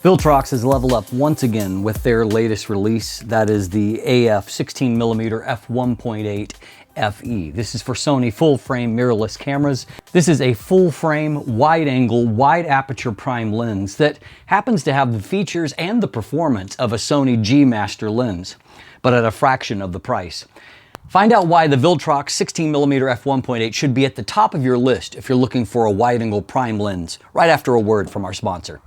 Viltrox has leveled up once again with their latest release. That is the AF 16mm F1.8 FE. This is for Sony full-frame mirrorless cameras. This is a full-frame, wide-angle, wide-aperture prime lens that happens to have the features and the performance of a Sony G Master lens, but at a fraction of the price. Find out why the Viltrox 16mm F1.8 should be at the top of your list if you're looking for a wide-angle prime lens, right after a word from our sponsor.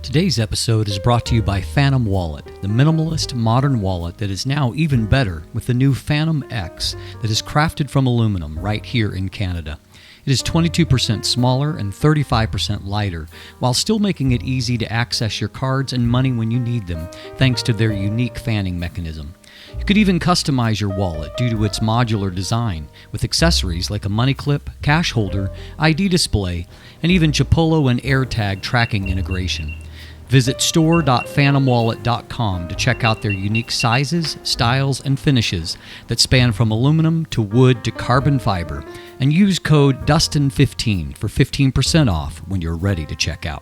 Today's episode is brought to you by Fantom Wallet, the minimalist modern wallet that is now even better with the new Fantom X that is crafted from aluminum right here in Canada. It is 22% smaller and 35% lighter, while still making it easy to access your cards and money when you need them, thanks to their unique fanning mechanism. You could even customize your wallet due to its modular design, with accessories like a money clip, cash holder, ID display, and even Chipolo and AirTag tracking integration. Visit store.fantomwallet.com to check out their unique sizes, styles, and finishes that span from aluminum to wood to carbon fiber, and use code Dustin15 for 15% off when you're ready to check out.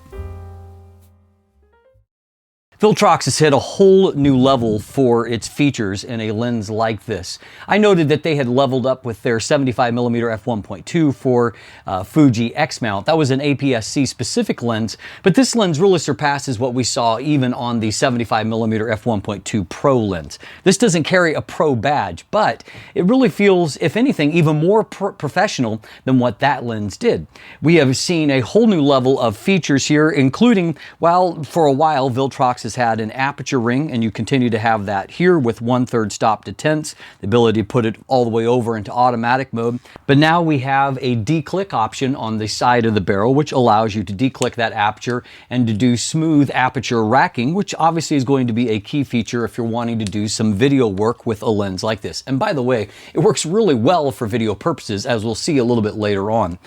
Viltrox has hit a whole new level for its features in a lens like this. I noted that they had leveled up with their 75mm f1.2 for Fuji X mount. That was an APS-C specific lens, but this lens really surpasses what we saw even on the 75mm f1.2 Pro lens. This doesn't carry a Pro badge, but it really feels, if anything, even more professional than what that lens did. We have seen a whole new level of features here, including, well, for a while, Viltrox has had an aperture ring, and you continue to have that here with 1/3 stop detents, the ability to put it all the way over into automatic mode. But now we have a declick option on the side of the barrel, which allows you to declick that aperture and to do smooth aperture racking, which obviously is going to be a key feature if you're wanting to do some video work with a lens like this. And by the way, it works really well for video purposes, as we'll see a little bit later on.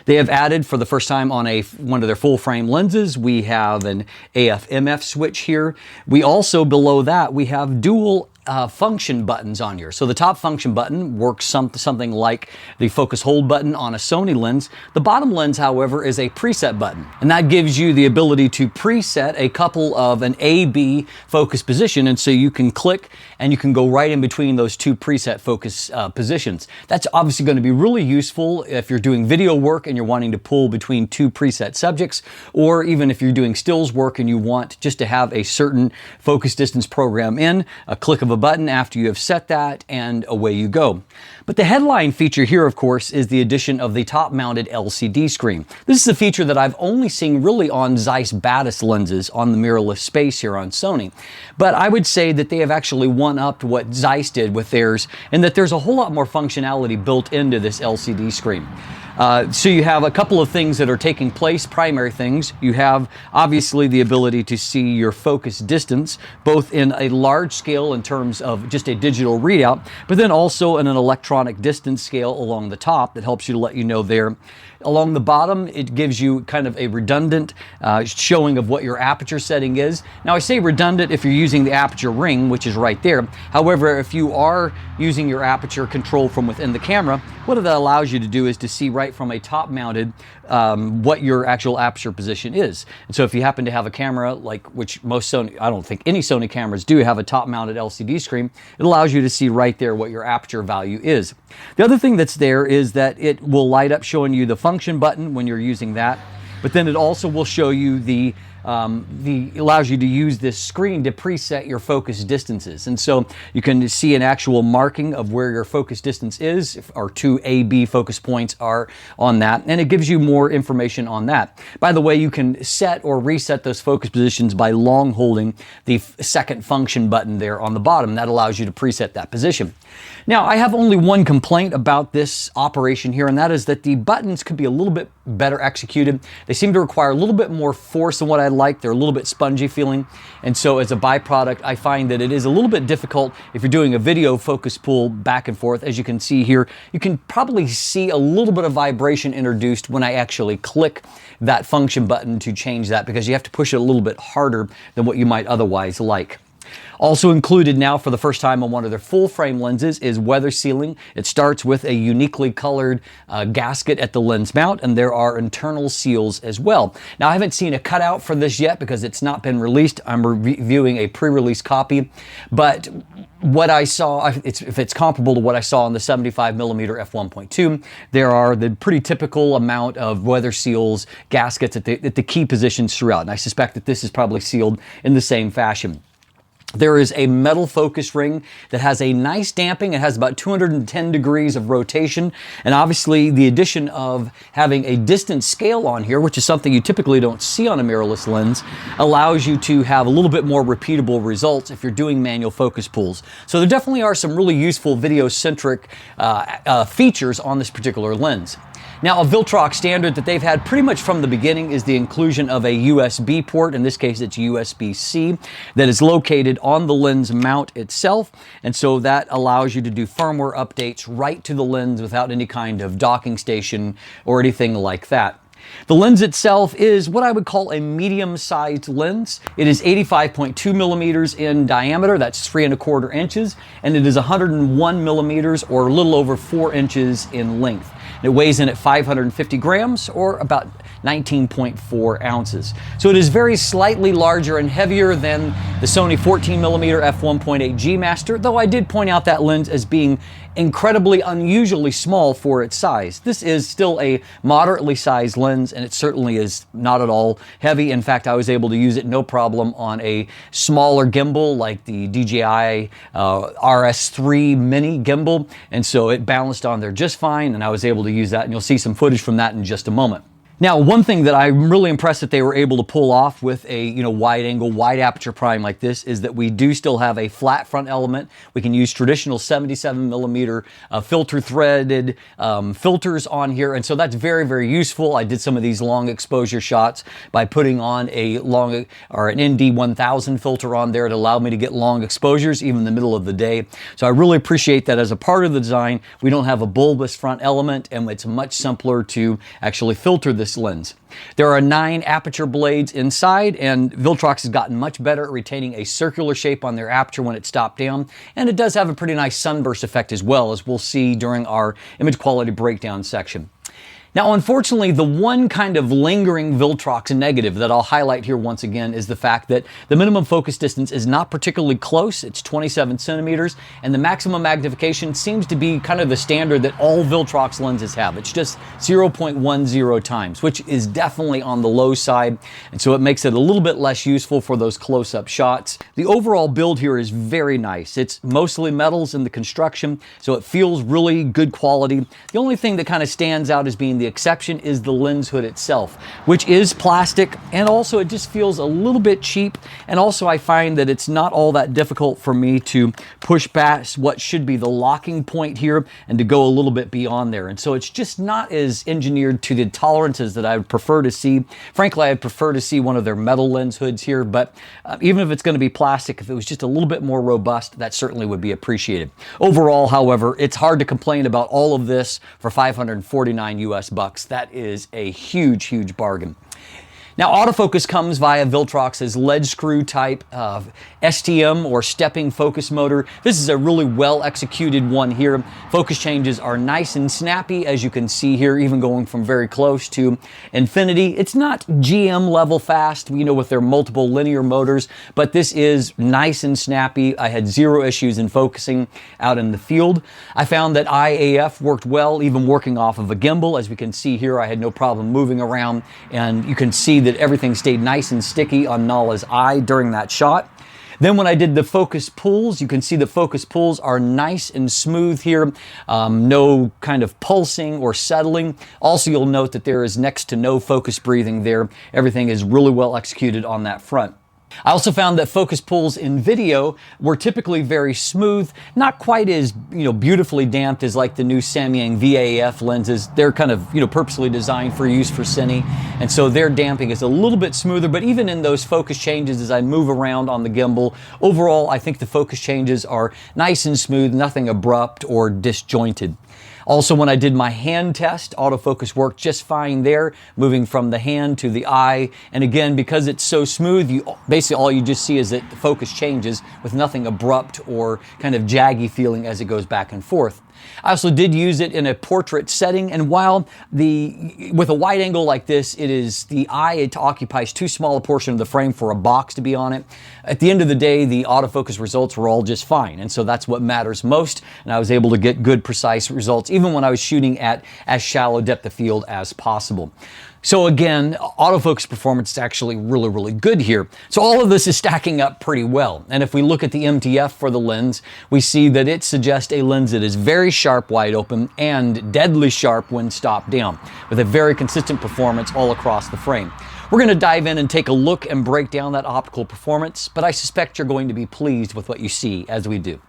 They have added, for the first time on one of their full-frame lenses, we have an AF-MF switch here. We also, below that, we have dual function buttons on here. So the top function button works something like the focus hold button on a Sony lens. The bottom lens, however, is a preset button, and that gives you the ability to preset a couple of an A-B focus position, and so you can click and you can go right in between those two preset focus positions. That's obviously going to be really useful if you're doing video work and you're wanting to pull between two preset subjects, or even if you're doing stills work and you want just to have a certain focus distance program in, a click of a button after you have set that, and away you go. But the headline feature here, of course, is the addition of the top-mounted LCD screen. This is a feature that I've only seen really on Zeiss Batis lenses on the mirrorless space here on Sony. But I would say that they have actually one-upped what Zeiss did with theirs, and that there's a whole lot more functionality built into this LCD screen. So you have a couple of things that are taking place, primary things. You have obviously the ability to see your focus distance, both in a large scale in terms of just a digital readout, but then also in an electronic distance scale along the top that helps you to let you know there. Along the bottom, it gives you kind of a redundant showing of what your aperture setting is. Now, I say redundant if you're using the aperture ring, which is right there. However, if you are using your aperture control from within the camera, what that allows you to do is to see right from a top-mounted what your actual aperture position is. And so if you happen to have a camera, like which most Sony, I don't think any Sony cameras do have a top-mounted LCD screen, it allows you to see right there what your aperture value is. The other thing that's there is that it will light up showing you the function button when you're using that, but then it also will show you allows you to use this screen to preset your focus distances. And so you can see an actual marking of where your focus distance is, or two A-B focus points are on that, and it gives you more information on that. By the way, you can set or reset those focus positions by long holding the second function button there on the bottom. That allows you to preset that position. Now, I have only one complaint about this operation here, and that is that the buttons could be a little bit better executed. They seem to require a little bit more force than what I like. They're a little bit spongy feeling, and so as a byproduct, I find that it is a little bit difficult if you're doing a video focus pull back and forth. As you can see here, you can probably see a little bit of vibration introduced when I actually click that function button to change that, because you have to push it a little bit harder than what you might otherwise like. Also included now for the first time on one of their full frame lenses is weather sealing. It starts with a uniquely colored gasket at the lens mount, and there are internal seals as well. Now I haven't seen a cutout for this yet because it's not been released. I'm reviewing a pre-release copy, but what I saw, if it's comparable to what I saw on the 75mm f1.2, there are the pretty typical amount of weather seals, gaskets at the key positions throughout, and I suspect that this is probably sealed in the same fashion. There is a metal focus ring that has a nice damping. It has about 210 degrees of rotation. And obviously the addition of having a distance scale on here, which is something you typically don't see on a mirrorless lens, allows you to have a little bit more repeatable results if you're doing manual focus pulls. So there definitely are some really useful video-centric features on this particular lens. Now, a Viltrox standard that they've had pretty much from the beginning is the inclusion of a USB port. In this case, it's USB-C, that is located on the lens mount itself. And so that allows you to do firmware updates right to the lens without any kind of docking station or anything like that. The lens itself is what I would call a medium-sized lens. It is 85.2 millimeters in diameter, that's 3¼ inches, and it is 101 millimeters or a little over 4 inches in length. It weighs in at 550 grams or about 19.4 ounces. So it is very slightly larger and heavier than the Sony 14mm f1.8 G Master, though I did point out that lens as being incredibly unusually small for its size. This is still a moderately sized lens, and it certainly is not at all heavy. In fact, I was able to use it no problem on a smaller gimbal like the DJI RS3 Mini gimbal, and so it balanced on there just fine, and I was able to use that, and you'll see some footage from that in just a moment. Now, one thing that I'm really impressed that they were able to pull off with a wide angle, wide aperture prime like this is that we do still have a flat front element. We can use traditional 77mm filter threaded filters on here, and so that's very, very useful. I did some of these long exposure shots by putting on an ND1000 filter on there. It allowed me to get long exposures even in the middle of the day. So I really appreciate that as a part of the design. We don't have a bulbous front element, and it's much simpler to actually filter this lens. There are 9 aperture blades inside, and Viltrox has gotten much better at retaining a circular shape on their aperture when it's stopped down, and it does have a pretty nice sunburst effect as well, as we'll see during our image quality breakdown section. Now, unfortunately, the one kind of lingering Viltrox negative that I'll highlight here once again is the fact that the minimum focus distance is not particularly close. It's 27 centimeters, and the maximum magnification seems to be kind of the standard that all Viltrox lenses have. It's just 0.10 times, which is definitely on the low side, and so it makes it a little bit less useful for those close-up shots. The overall build here is very nice. It's mostly metals in the construction, so it feels really good quality. The only thing that kind of stands out as being the exception is the lens hood itself, which is plastic, and also it just feels a little bit cheap, and also I find that it's not all that difficult for me to push past what should be the locking point here and to go a little bit beyond there, and so it's just not as engineered to the tolerances that I would prefer to see. Frankly, I'd prefer to see one of their metal lens hoods here, but even if it's going to be plastic, if it was just a little bit more robust, that certainly would be appreciated. Overall, however, it's hard to complain about all of this for $549 US. That is a huge, huge bargain. Now, autofocus comes via Viltrox's lead screw type STM or stepping focus motor. This is a really well executed one here. Focus changes are nice and snappy, as you can see here, even going from very close to infinity. It's not GM level fast, with their multiple linear motors, but this is nice and snappy. I had zero issues in focusing out in the field. I found that IAF worked well, even working off of a gimbal. As we can see here, I had no problem moving around, and you can see that everything stayed nice and sticky on Nala's eye during that shot. Then when I did the focus pulls, you can see the focus pulls are nice and smooth here. No kind of pulsing or settling. Also, you'll note that there is next to no focus breathing there. Everything is really well executed on that front. I also found that focus pulls in video were typically very smooth, not quite as beautifully damped as like the new Samyang VAF lenses. They're kind of purposely designed for use for cine, and so their damping is a little bit smoother. But even in those focus changes, as I move around on the gimbal, overall I think the focus changes are nice and smooth, nothing abrupt or disjointed. Also, when I did my hand test, autofocus worked just fine there, moving from the hand to the eye. And again, because it's so smooth, basically all you just see is that the focus changes with nothing abrupt or kind of jaggy feeling as it goes back and forth. I also did use it in a portrait setting, and while with a wide angle like this, it occupies too small a portion of the frame for a box to be on it. At the end of the day, the autofocus results were all just fine, and so that's what matters most, and I was able to get good, precise results even when I was shooting at as shallow depth of field as possible. So again, autofocus performance is actually really, really good here. So all of this is stacking up pretty well. And if we look at the MTF for the lens, we see that it suggests a lens that is very sharp wide open and deadly sharp when stopped down, with a very consistent performance all across the frame. We're going to dive in and take a look and break down that optical performance, but I suspect you're going to be pleased with what you see as we do.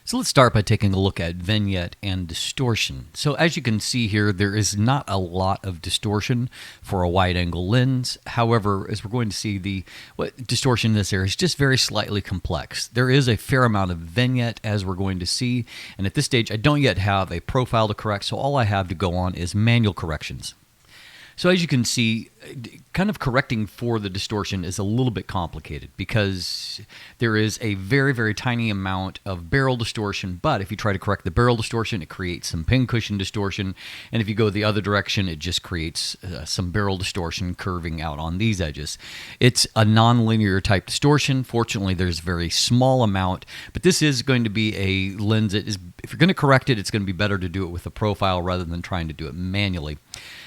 So let's start by taking a look at vignette and distortion. So as you can see here, there is not a lot of distortion for a wide-angle lens. However, as we're going to see, what distortion in this area is just very slightly complex. There is a fair amount of vignette, as we're going to see, and at this stage, I don't yet have a profile to correct, so all I have to go on is manual corrections. So as you can see, kind of correcting for the distortion is a little bit complicated because there is a very, very tiny amount of barrel distortion, but if you try to correct the barrel distortion, it creates some pincushion distortion, and if you go the other direction, it just creates some barrel distortion curving out on these edges. It's a non-linear type distortion. Fortunately, there's a very small amount, but this is going to be a lens that is, if you're going to correct it, it's going to be better to do it with a profile rather than trying to do it manually.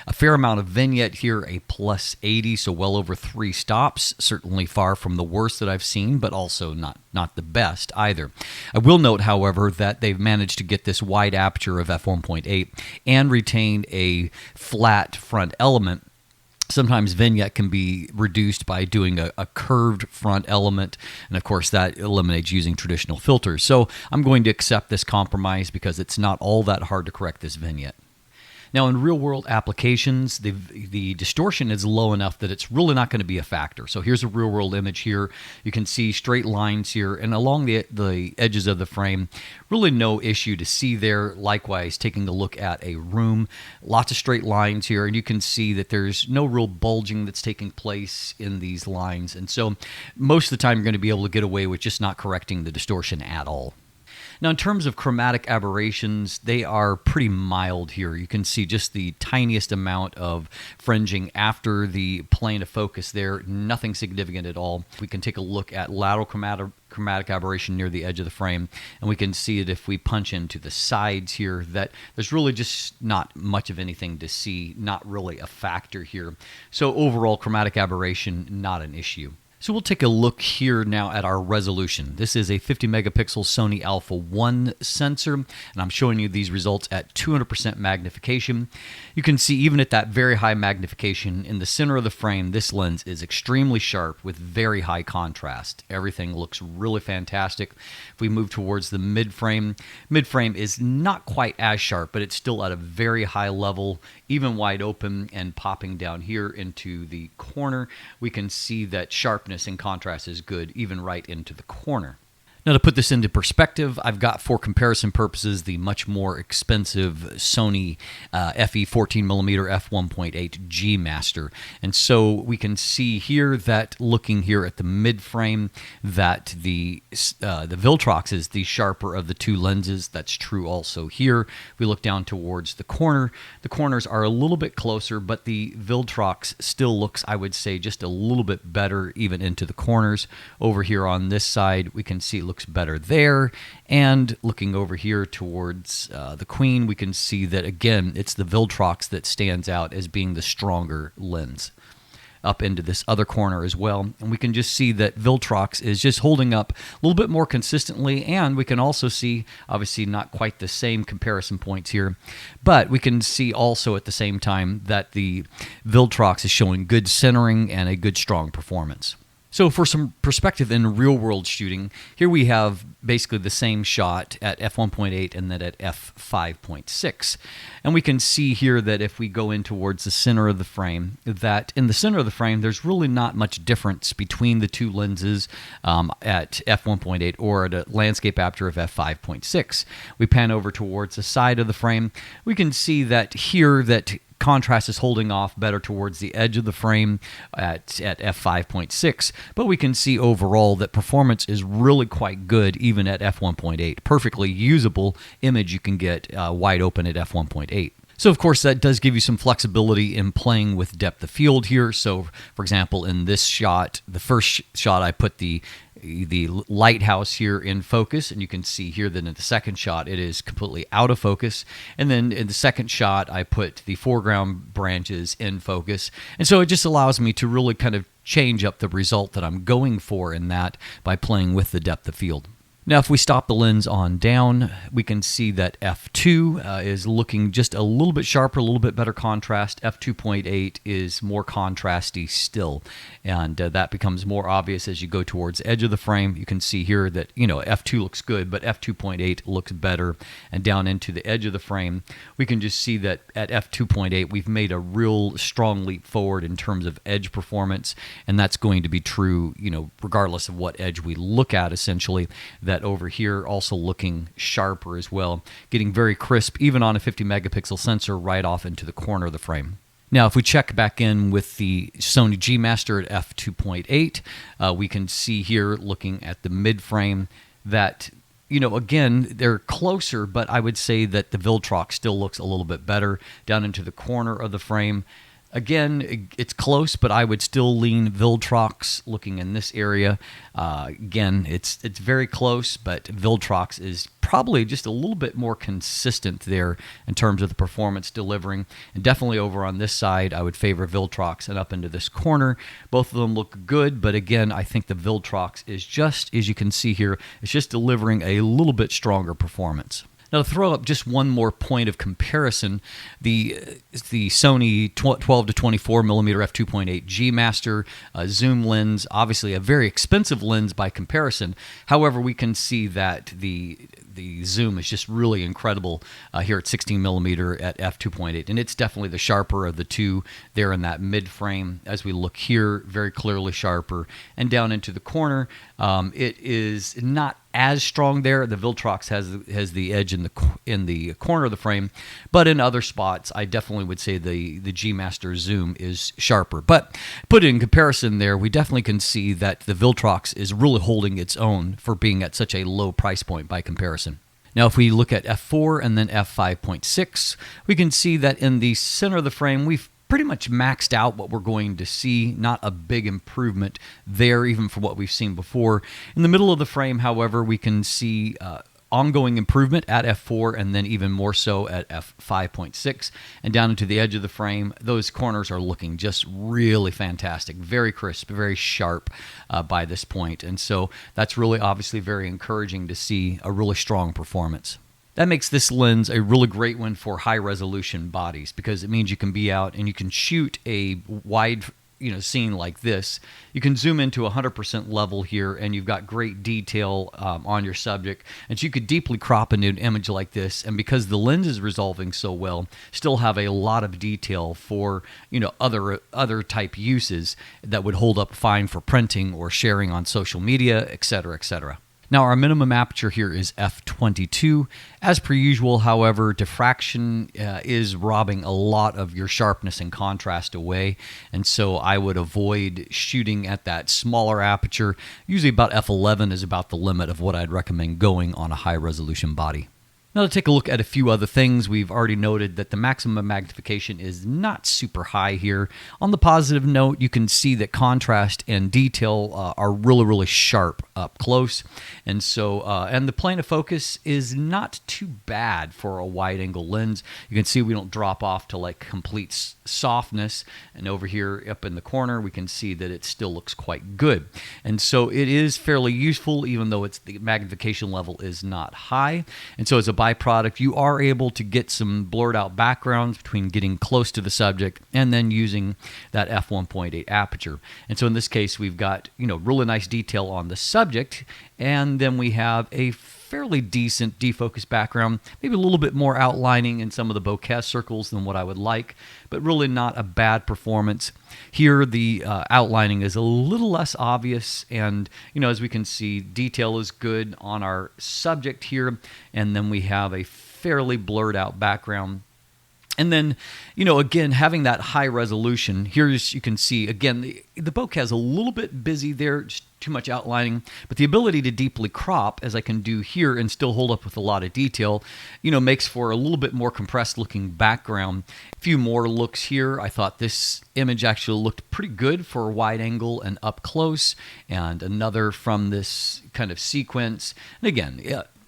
A fair amount of vignette here, a plus 80, so well over 3 stops. Certainly far from the worst that I've seen, but also not the best either. I will note, however, that they've managed to get this wide aperture of f1.8 and retain a flat front element. Sometimes vignette can be reduced by doing a curved front element, and of course that eliminates using traditional filters. So I'm going to accept this compromise because it's not all that hard to correct this vignette. Now, in real-world applications, the distortion is low enough that it's really not going to be a factor. So here's a real-world image here. You can see straight lines here, and along the edges of the frame, really no issue to see there. Likewise, taking a look at a room, lots of straight lines here, and you can see that there's no real bulging that's taking place in these lines. And so most of the time, you're going to be able to get away with just not correcting the distortion at all. Now, in terms of chromatic aberrations, they are pretty mild here. You can see just the tiniest amount of fringing after the plane of focus there, nothing significant at all. We can take a look at lateral chromatic aberration near the edge of the frame, and we can see it if we punch into the sides here, that there's really just not much of anything to see, not really a factor here. So overall, chromatic aberration, not an issue. So we'll take a look here now at our resolution. This is a 50 megapixel Sony Alpha 1 sensor, and I'm showing you these results at 200% magnification. You can see even at that very high magnification in the center of the frame, this lens is extremely sharp with very high contrast. Everything looks really fantastic. If we move towards the mid-frame is not quite as sharp, but it's still at a very high level, even wide open, and popping down here into the corner, we can see that sharpness in contrast is good, even right into the corner. Now, to put this into perspective, I've got, for comparison purposes, the much more expensive Sony FE 14mm F1.8 G Master. And so we can see here that, looking here at the mid-frame, that the Viltrox is the sharper of the two lenses. That's true also here. If we look down towards the corners are a little bit closer, but the Viltrox still looks, I would say, just a little bit better even into the corners. Over here on this side, we can see it looks better there, and looking over here towards the Queen, we can see that again it's the Viltrox that stands out as being the stronger lens. Up into this other corner as well, and we can just see that Viltrox is just holding up a little bit more consistently, and we can also see, obviously not quite the same comparison points here, but we can see also at the same time that the Viltrox is showing good centering and a good strong performance. So for some perspective in real-world shooting, here we have basically the same shot at f1.8 and then at f5.6. And we can see here that if we go in towards the center of the frame, that in the center of the frame, there's really not much difference between the two lenses at f1.8 or at a landscape aperture of f5.6. We pan over towards the side of the frame. We can see that here that contrast is holding off better towards the edge of the frame at f5.6, but we can see overall that performance is really quite good even at f1.8. Perfectly usable image you can get wide open at f1.8. So of course that does give you some flexibility in playing with depth of field here. So for example, in this shot, the first shot I put the lighthouse here in focus, and you can see here that in the second shot it is completely out of focus, and then in the second shot I put the foreground branches in focus, and so it just allows me to really kind of change up the result that I'm going for in that by playing with the depth of field. Now, if we stop the lens on down, we can see that f2 is looking just a little bit sharper, a little bit better contrast. f2.8 is more contrasty still, and that becomes more obvious as you go towards the edge of the frame. You can see here that, f2 looks good, but f2.8 looks better. And down into the edge of the frame, we can just see that at f2.8, we've made a real strong leap forward in terms of edge performance, and that's going to be true, regardless of what edge we look at, essentially. That over here also looking sharper as well, getting very crisp even on a 50 megapixel sensor right off into the corner of the frame. Now, if we check back in with the Sony G Master at f2.8, we can see here looking at the mid frame that, again, they're closer, but I would say that the Viltrox still looks a little bit better down into the corner of the frame. Again, it's close, but I would still lean Viltrox looking in this area. Again, it's very close, but Viltrox is probably just a little bit more consistent there in terms of the performance delivering. And definitely over on this side, I would favor Viltrox, and up into this corner. Both of them look good, but again, I think the Viltrox is just, as you can see here, it's just delivering a little bit stronger performance. Now, to throw up just one more point of comparison, the Sony 12 to 24 millimeter f2.8 G Master zoom lens, obviously a very expensive lens by comparison. However, we can see that the zoom is just really incredible here at 16 millimeter at f2.8, and it's definitely the sharper of the two there in that mid frame. As we look here, very clearly sharper, and down into the corner, it is not as strong there. The Viltrox has the edge in the corner of the frame, but in other spots, I definitely would say the G Master zoom is sharper. But put it in comparison there, we definitely can see that the Viltrox is really holding its own for being at such a low price point by comparison. Now, if we look at f4 and then f5.6, we can see that in the center of the frame, we've pretty much maxed out what we're going to see. Not a big improvement there, even for what we've seen before. In the middle of the frame, however, we can see ongoing improvement at f4 and then even more so at f5.6. And down into the edge of the frame, those corners are looking just really fantastic. Very crisp, very sharp by this point. And so that's really obviously very encouraging to see a really strong performance. That makes this lens a really great one for high-resolution bodies, because it means you can be out and you can shoot a wide scene like this. You can zoom into 100% level here, and you've got great detail on your subject, and so you could deeply crop into an image like this, and because the lens is resolving so well, still have a lot of detail for other type uses that would hold up fine for printing or sharing on social media, etc., etc. Now, our minimum aperture here is f22. As per usual, however, diffraction is robbing a lot of your sharpness and contrast away, and so I would avoid shooting at that smaller aperture. Usually about f11 is about the limit of what I'd recommend going on a high-resolution body. Now, to take a look at a few other things, we've already noted that the maximum magnification is not super high here. On the positive note, you can see that contrast and detail are really, really sharp up close. And so, and the plane of focus is not too bad for a wide-angle lens. You can see we don't drop off to like complete softness. And over here up in the corner, we can see that it still looks quite good. And so it is fairly useful, even though the magnification level is not high. And so as a byproduct, you are able to get some blurred out backgrounds between getting close to the subject and then using that f1.8 aperture. And so in this case, we've got, really nice detail on the subject, and then we have a fairly decent defocus background, maybe a little bit more outlining in some of the bokeh circles than what I would like, but really not a bad performance. Here, the outlining is a little less obvious, and as we can see, detail is good on our subject here, and then we have a fairly blurred out background. And then, again, having that high resolution, here you can see, again, the bokeh is a little bit busy there, just too much outlining, but the ability to deeply crop, as I can do here, and still hold up with a lot of detail, makes for a little bit more compressed looking background. A few more looks here. I thought this image actually looked pretty good for wide angle and up close, and another from this kind of sequence. And again,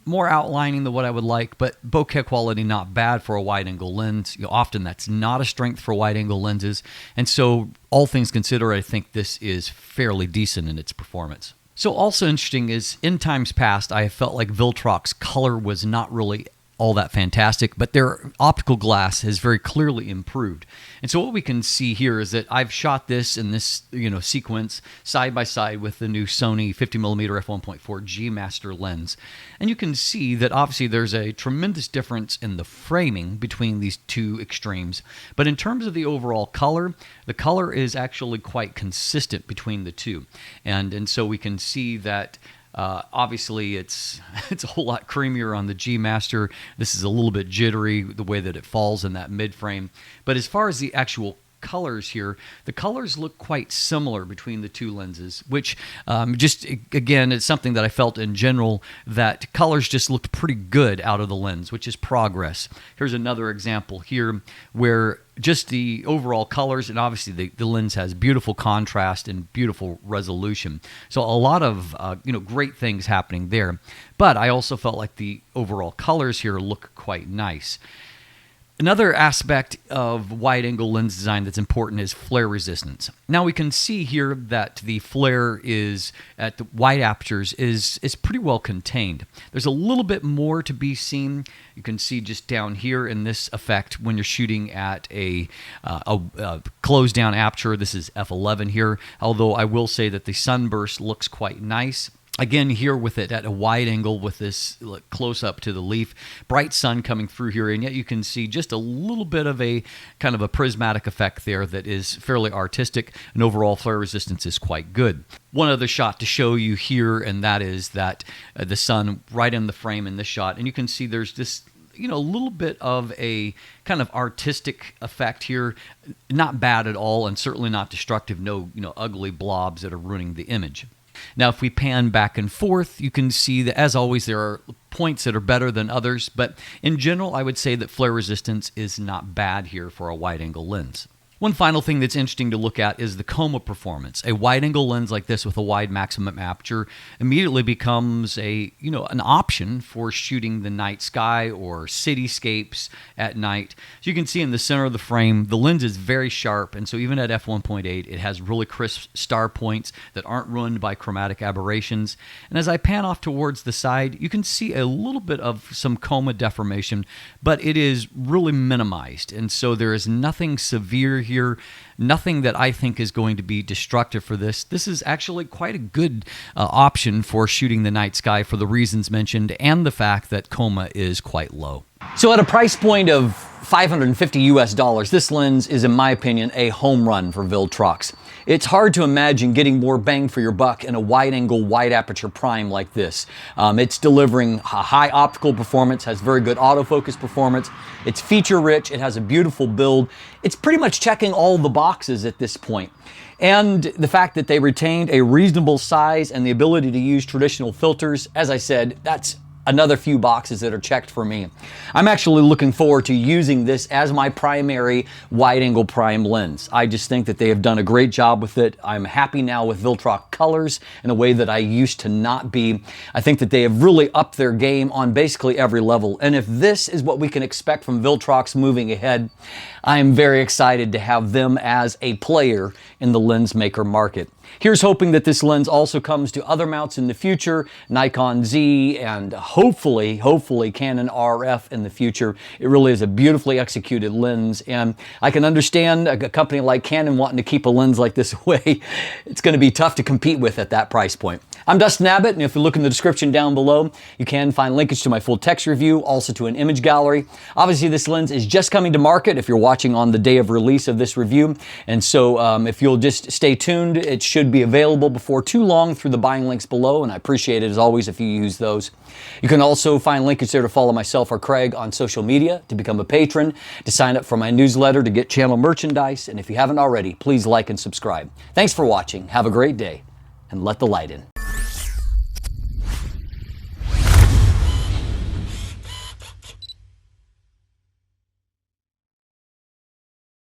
more outlining than what I would like, but bokeh quality not bad for a wide-angle lens. Often that's not a strength for wide-angle lenses, and so all things considered, I think this is fairly decent in its performance. So also interesting is, in times past, I felt like Viltrox color was not really all that fantastic, but their optical glass has very clearly improved. And so what we can see here is that I've shot this in this sequence side by side with the new Sony 50mm f1.4 G Master lens. And you can see that obviously there's a tremendous difference in the framing between these two extremes. But in terms of the overall color, the color is actually quite consistent between the two. And so we can see that obviously, it's a whole lot creamier on the G Master. This is a little bit jittery, the way that it falls in that mid frame. But as far as the actual colors here, the colors look quite similar between the two lenses, which just, again, it's something that I felt in general, that colors just looked pretty good out of the lens, which is progress. Here's another example here where just the overall colors, and obviously the lens has beautiful contrast and beautiful resolution. So a lot of great things happening there. But I also felt like the overall colors here look quite nice. Another aspect of wide-angle lens design that's important is flare resistance. Now we can see here that the flare is at the wide apertures is pretty well contained. There's a little bit more to be seen. You can see just down here in this effect when you're shooting at a closed down aperture. This is f11 here, although I will say that the sunburst looks quite nice. Again, here with it at a wide angle with this close up to the leaf, bright sun coming through here, and yet you can see just a little bit of a kind of a prismatic effect there that is fairly artistic, and overall flare resistance is quite good. One other shot to show you here, and that is that the sun right in the frame in this shot, and you can see there's this a little bit of a kind of artistic effect here. Not bad at all, and certainly not destructive. No, ugly blobs that are ruining the image. Now, if we pan back and forth, you can see that, as always, there are points that are better than others, but in general, I would say that flare resistance is not bad here for a wide-angle lens. One final thing that's interesting to look at is the chroma performance. A wide-angle lens like this with a wide maximum aperture immediately becomes an option for shooting the night sky or cityscapes at night. So you can see in the center of the frame, the lens is very sharp, and so even at f1.8, it has really crisp star points that aren't ruined by chromatic aberrations. And as I pan off towards the side, you can see a little bit of some chroma deformation, but it is really minimized, and so there is nothing severe here, nothing that I think is going to be destructive for this. This is actually quite a good option for shooting the night sky for the reasons mentioned and the fact that chroma is quite low. So at a price point of $550 US, this lens is, in my opinion, a home run for Viltrox. It's hard to imagine getting more bang for your buck in a wide-angle, wide-aperture prime like this. It's delivering a high optical performance, has very good autofocus performance. It's feature-rich. It has a beautiful build. It's pretty much checking all the boxes at this point. And the fact that they retained a reasonable size and the ability to use traditional filters, as I said, that's another few boxes that are checked for me. I'm actually looking forward to using this as my primary wide-angle prime lens. I just think that they have done a great job with it. I'm happy now with Viltrox colors in a way that I used to not be. I think that they have really upped their game on basically every level. And if this is what we can expect from Viltrox moving ahead, I am very excited to have them as a player in the lens maker market. Here's hoping that this lens also comes to other mounts in the future, Nikon Z and hopefully Canon RF in the future. It really is a beautifully executed lens, and I can understand a company like Canon wanting to keep a lens like this away. It's going to be tough to compete with at that price point. I'm Dustin Abbott, and if you look in the description down below, you can find linkage to my full text review, also to an image gallery. Obviously, this lens is just coming to market if you're watching on the day of release of this review, and so if you'll just stay tuned, it should be available before too long through the buying links below, and I appreciate it as always if you use those. You can also find linkage there to follow myself or Craig on social media, to become a patron, to sign up for my newsletter, to get channel merchandise, and if you haven't already, please like and subscribe. Thanks for watching, have a great day, and let the light in.